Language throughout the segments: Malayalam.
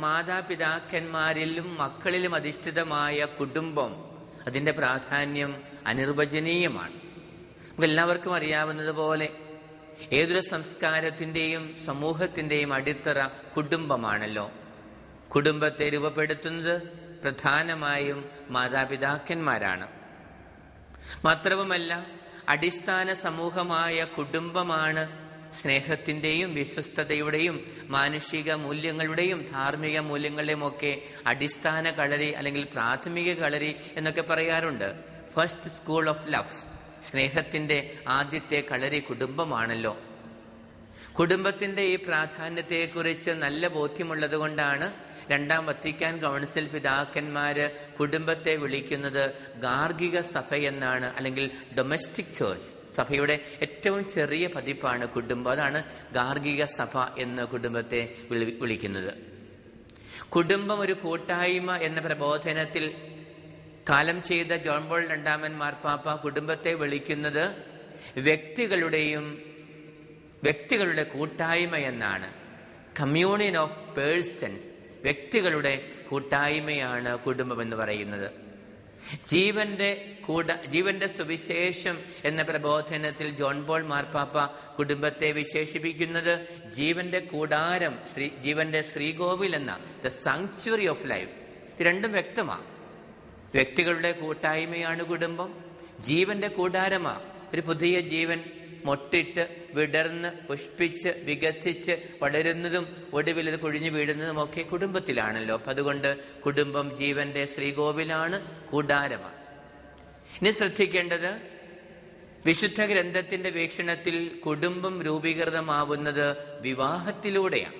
മാതാപിതാക്കന്മാരിലും മക്കളിലും അധിഷ്ഠിതമായ കുടുംബം, അതിൻ്റെ പ്രാധാന്യം അനിർവചനീയമാണ്. നമുക്കെല്ലാവർക്കും അറിയാവുന്നതുപോലെ ഏതൊരു സംസ്കാരത്തിൻ്റെയും സമൂഹത്തിൻ്റെയും അടിത്തറ കുടുംബമാണല്ലോ. കുടുംബത്തെ രൂപപ്പെടുത്തുന്നത് പ്രധാനമായും മാതാപിതാക്കന്മാരാണ്. മാത്രവുമല്ല, അടിസ്ഥാന സമൂഹമായ കുടുംബമാണ് സ്നേഹത്തിൻ്റെയും വിശ്വസ്തതയുടെയും മാനുഷിക മൂല്യങ്ങളുടെയും ധാർമ്മിക മൂല്യങ്ങളുടെയും ഒക്കെ അടിസ്ഥാന കളരി അല്ലെങ്കിൽ പ്രാഥമിക കളരി എന്നൊക്കെ പറയാറുണ്ട്. ഫസ്റ്റ് സ്കൂൾ ഓഫ് ലവ്, സ്നേഹത്തിൻ്റെ ആദ്യത്തെ കളരി കുടുംബമാണല്ലോ. കുടുംബത്തിൻ്റെ ഈ പ്രാധാന്യത്തെക്കുറിച്ച് നല്ല ബോധ്യമുള്ളത് കൊണ്ടാണ് രണ്ടാം വത്തിക്കാൻ കൗൺസിൽ പിതാക്കന്മാര് കുടുംബത്തെ വിളിക്കുന്നത് ഗാർഹിക സഭ എന്നാണ്, അല്ലെങ്കിൽ ഡൊമസ്റ്റിക് ചേർച്ച്. സഭയുടെ ഏറ്റവും ചെറിയ പതിപ്പാണ് കുടുംബം. അതാണ് ഗാർഹിക സഭ എന്ന് കുടുംബത്തെ വിളിക്കുന്നത്. കുടുംബം ഒരു കൂട്ടായ്മ എന്ന പ്രബോധനത്തിൽ കാലം ചെയ്ത ജോൺ പോൾ രണ്ടാമൻ മാർപ്പാപ്പ കുടുംബത്തെ വിളിക്കുന്നത് വ്യക്തികളുടെ കൂട്ടായ്മ എന്നാണ്. കമ്മ്യൂണിയൻ ഓഫ് പേഴ്സൺസ്, വ്യക്തികളുടെ കൂട്ടായ്മയാണ് കുടുംബം എന്ന് പറയുന്നത്. ജീവന്റെ സുവിശേഷം എന്ന പ്രബോധനത്തിൽ ജോൺ പോൾ മാർപ്പാപ്പ കുടുംബത്തെ വിശേഷിപ്പിക്കുന്നത് ജീവന്റെ കൂടാരം, ജീവന്റെ ശ്രീകോവിൽ എന്ന ദ സാങ്ച്വറി ഓഫ് ലൈഫ്. ഇത് രണ്ടും വ്യക്തമാണ്. വ്യക്തികളുടെ കൂട്ടായ്മയാണ് കുടുംബം, ജീവന്റെ കൂടാരമാ. ഒരു പുതിയ ജീവൻ മൊട്ടിട്ട് വിടർന്ന് പുഷ്പിച്ച് വികസിച്ച് വളരുന്നതും ഒടുവിൽ ഇത് കൊഴിഞ്ഞു വീഴുന്നതും ഒക്കെ കുടുംബത്തിലാണല്ലോ. അപ്പം അതുകൊണ്ട് കുടുംബം ജീവന്റെ ശ്രീകോവിലാണ്, കൂടാരമാണ്. ഇനി ശ്രദ്ധിക്കേണ്ടത്, വിശുദ്ധ ഗ്രന്ഥത്തിന്റെ വീക്ഷണത്തിൽ കുടുംബം രൂപീകൃതമാവുന്നത് വിവാഹത്തിലൂടെയാണ്.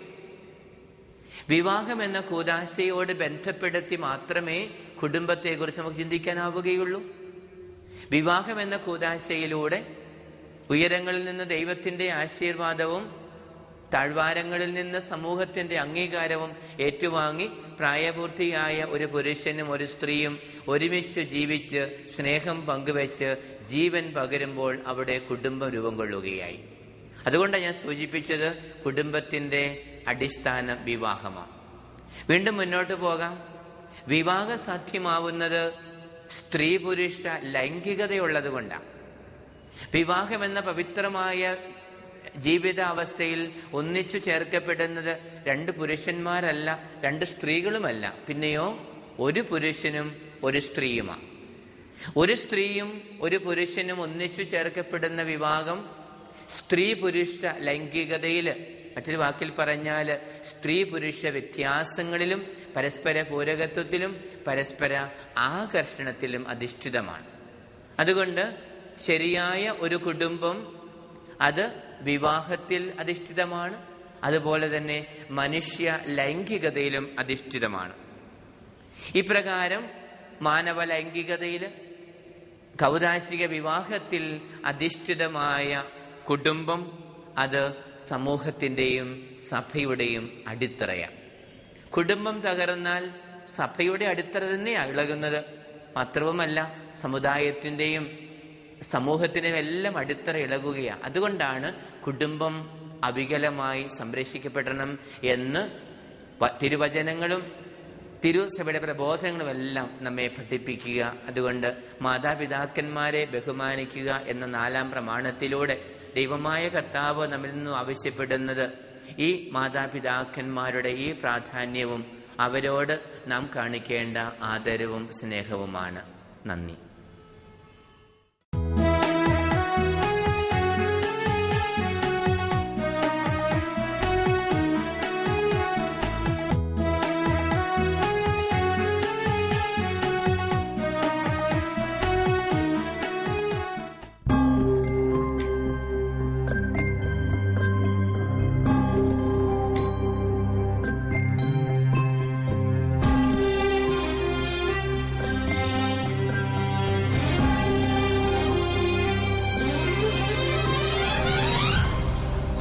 വിവാഹം എന്ന കൂദാശയോട് ബന്ധപ്പെടുത്തി മാത്രമേ കുടുംബത്തെക്കുറിച്ച് നമുക്ക് ചിന്തിക്കാനാവുകയുള്ളൂ. വിവാഹം എന്ന കൂദാശയിലൂടെ ഉയരങ്ങളിൽ നിന്ന് ദൈവത്തിൻ്റെ ആശീർവാദവും താഴ്വാരങ്ങളിൽ നിന്ന് സമൂഹത്തിൻ്റെ അംഗീകാരവും ഏറ്റുവാങ്ങി പ്രായപൂർത്തിയായ ഒരു പുരുഷനും ഒരു സ്ത്രീയും ഒരുമിച്ച് ജീവിച്ച് സ്നേഹം പങ്കുവെച്ച് ജീവൻ പകരുമ്പോൾ അവിടെ കുടുംബം രൂപം കൊള്ളുകയായി. അതുകൊണ്ടാണ് ഞാൻ സൂചിപ്പിച്ചത് കുടുംബത്തിൻ്റെ അടിസ്ഥാനം വിവാഹമാണ്. വീണ്ടും മുന്നോട്ട് പോകാം. വിവാഹം സാധ്യമാവുന്നത് സ്ത്രീ പുരുഷ ലൈംഗികതയുള്ളത് കൊണ്ടാണ്. വിവാഹം എന്ന പവിത്രമായ ജീവിതാവസ്ഥയിൽ ഒന്നിച്ചു ചേർക്കപ്പെടുന്നത് രണ്ട് പുരുഷന്മാരല്ല, രണ്ട് സ്ത്രീകളുമല്ല, പിന്നെയോ ഒരു പുരുഷനും ഒരു സ്ത്രീയുമാണ്. ഒരു സ്ത്രീയും ഒരു പുരുഷനും ഒന്നിച്ചു ചേർക്കപ്പെടുന്ന വിവാഹം സ്ത്രീ പുരുഷ ലൈംഗികതയിൽ, മറ്റൊരു വാക്കിൽ പറഞ്ഞാൽ സ്ത്രീ പുരുഷ വ്യത്യാസങ്ങളിലും പരസ്പര പൂരകത്വത്തിലും പരസ്പര ആകർഷണത്തിലും അധിഷ്ഠിതമാണ്. അതുകൊണ്ട് ശരിയായ ഒരു കുടുംബം അത് വിവാഹത്തിൽ അധിഷ്ഠിതമാണ്, അതുപോലെ തന്നെ മനുഷ്യ ലൈംഗികതയിലും അധിഷ്ഠിതമാണ്. ഇപ്രകാരം മാനവ ലൈംഗികതയിൽ കൗദാശിക വിവാഹത്തിൽ അധിഷ്ഠിതമായ കുടുംബം അത് സമൂഹത്തിൻ്റെയും സഭയുടെയും അടിത്തറയാണ്. കുടുംബം തകർന്നാൽ സഭയുടെ അടിത്തറ തന്നെയാണ് ഇളകുന്നത്. മാത്രവുമല്ല, സമുദായത്തിൻ്റെയും സമൂഹത്തിൻ്റെയും എല്ലാം അടിത്തറ ഇളകുകയാണ്. അതുകൊണ്ടാണ് കുടുംബം അവികലമായി സംരക്ഷിക്കപ്പെടണം എന്ന് തിരുവചനങ്ങളും തിരുസഭയുടെ പ്രബോധനങ്ങളും എല്ലാം നമ്മെ പഠിപ്പിക്കുക. അതുകൊണ്ട് മാതാപിതാക്കന്മാരെ ബഹുമാനിക്കുക എന്ന 4-ാം പ്രമാണത്തിലൂടെ ദൈവമായ കർത്താവ് നമ്മിൽ നിന്നും ആവശ്യപ്പെടുന്നത് ഈ മാതാപിതാക്കന്മാരുടെ ഈ പ്രാധാന്യവും അവരോട് നാം കാണിക്കേണ്ട ആദരവും സ്നേഹവുമാണ്. നന്ദി.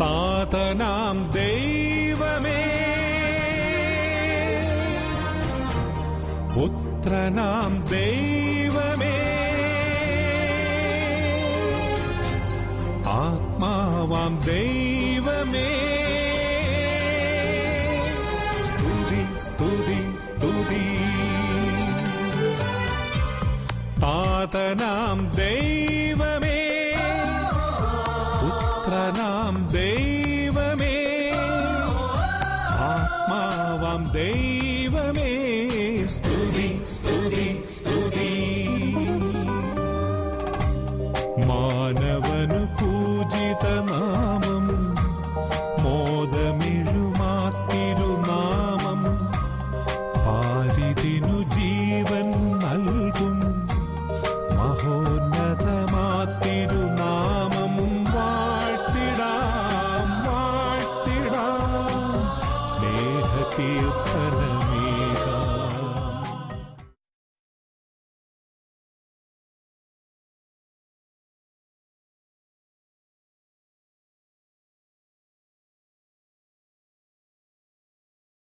താതനാം ദൈവമേ, പുത്രനാം ദൈവമേ, ആത്മാവാം ദൈവമേ, സ്തുതി നാഥനാം ദൈവമേ, പുത്രനാം ദൈവമേ, ആത്മാവാം ദൈവമേ, സ്തുതി സ്തുതി സ്തുതി. മാനവനു പൂജിതനാമം, മോദമിഴുമാത്തിരുനാമം, പാരിതിനു ജീവൻ നൽകും മഹോന്നതമാത്തിരുനാമം. വാഴ്ത്തിടാം വാഴ്ത്തിടാം സ്നേഹകീർത്തനമേ.